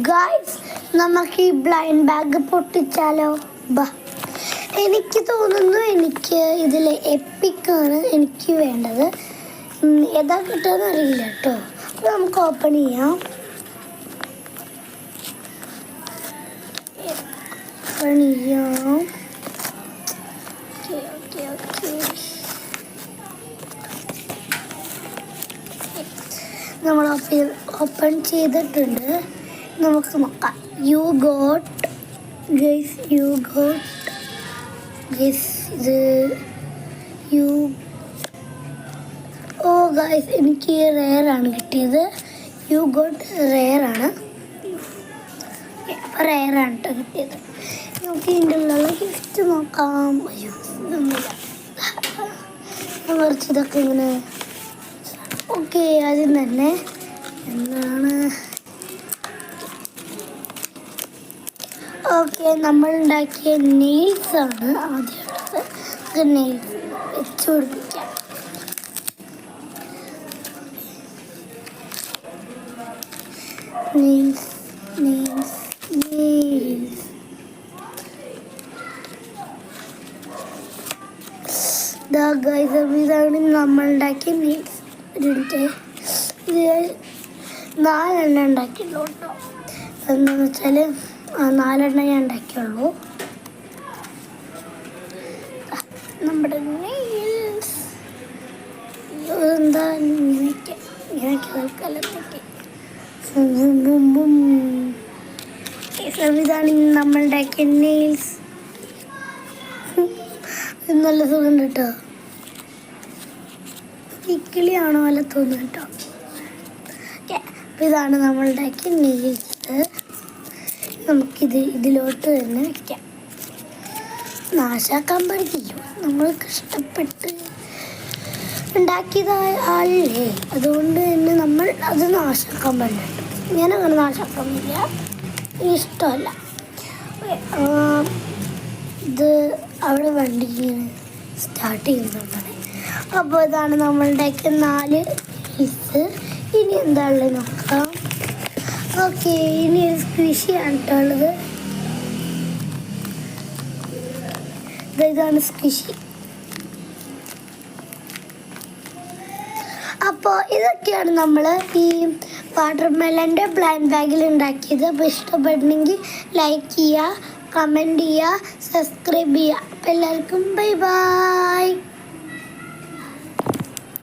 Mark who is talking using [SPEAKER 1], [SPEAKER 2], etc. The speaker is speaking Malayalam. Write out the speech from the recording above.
[SPEAKER 1] ഗായ്സ്, നമുക്ക് ഈ ബ്ലൈൻഡ് ബാഗ് പൊട്ടിച്ചാലോ? എനിക്ക് തോന്നുന്നു എനിക്ക് ഇതിൽ എപ്പിക്കാണ് എനിക്ക് വേണ്ടത്. ഏതാ കിട്ടുമെന്ന് അറിയില്ല കേട്ടോ. അപ്പോൾ നമുക്ക് ഓപ്പൺ ചെയ്യാം. നമ്മൾ ഓപ്പൺ ചെയ്തിട്ടുണ്ട്. നമുക്ക് നോക്കാം. യു ഗോട്ട് ഇത് ഓ ഗൈസ്, എനിക്ക് റെയറാണ് കിട്ടിയത്. യു ഗോട്ട് റെയറാണ്. അപ്പോൾ റെയറാണ് കേട്ടോ കിട്ടിയത്. നമുക്ക് ഇതിൻ്റെ ഉള്ള ഗിഫ്റ്റ് നോക്കാം. അയ്യോ, ഇതൊന്നുമില്ല. കുറച്ച് ഇതൊക്കെ ഇങ്ങനെ. ഓക്കെ, ആദ്യം തന്നെ എന്താണ്? ഓക്കെ, നമ്മൾ ഉണ്ടാക്കിയ നെയിൽസാണ് ആദ്യമുള്ളത്. നെയിൽസ് വെച്ച് പിടിപ്പിക്കാം. നെയിൽസ് ഇതാണ് നമ്മൾ ഉണ്ടാക്കിയ നെയിൽസ്. ഇതിൻ്റെ ഇത് 4 എണ്ണം ഉണ്ടാക്കിയുള്ളൂ കേട്ടോ. എന്താണെന്ന് വെച്ചാൽ 4 എണ്ണം ഞാൻ ഉണ്ടാക്കിയുള്ളൂ. നമ്മുടെ നെയിൽസ് എന്താ ഇങ്ങനെയൊക്കെ കലത്തൊക്കെ ഇതാണ് നമ്മൾ ഉണ്ടാക്കിയ നെയിൽസ്. നല്ല സുഖം കേട്ടോ. കിക്കിളിയാണോ അല്ല തോന്നുന്നു കേട്ടോ. ഇതാണ് നമ്മൾ ഉണ്ടാക്കിയ നെയിൽസ്. ഇതിലോട്ട് തന്നെ വയ്ക്കാം. നാശാക്കാൻ പറ്റില്ല. നമ്മൾ കഷ്ടപ്പെട്ട് ഉണ്ടാക്കിയതായ ആളല്ലേ, അതുകൊണ്ട് തന്നെ നമ്മൾ അത് നാശാക്കാൻ പറ്റില്ല. ഞാനങ്ങനെ നാശാക്കാൻ പറ്റില്ല, ഇഷ്ടമല്ല. ഇത് അവിടെ വണ്ടി സ്റ്റാർട്ട് ചെയ്യുന്നുണ്ടാണ്. അപ്പോൾ ഇതാണ് നമ്മളുടെയൊക്കെ 4 നെയിൽസ്. ഇനി എന്താ ഉള്ളത് നോക്കാം. ഓക്കെ, ഇനി സ്ക്വിഷിയാണ് കേട്ടോ ഉള്ളത്. ഇതാണ് സ്ക്വിഷി. അപ്പോൾ ഇതൊക്കെയാണ് നമ്മൾ ഈ വാട്ടർമെലൻ്റെ ബ്ലൈൻഡ് ബാഗിൽ ഉണ്ടാക്കിയത്. അപ്പോൾ ഇഷ്ടപ്പെടണമെങ്കിൽ ലൈക്ക് ചെയ്യുക, കമൻറ്റ് ചെയ്യുക, സബ്സ്ക്രൈബ് ചെയ്യുക. അപ്പോൾ എല്ലാവർക്കും ബൈ ബൈ.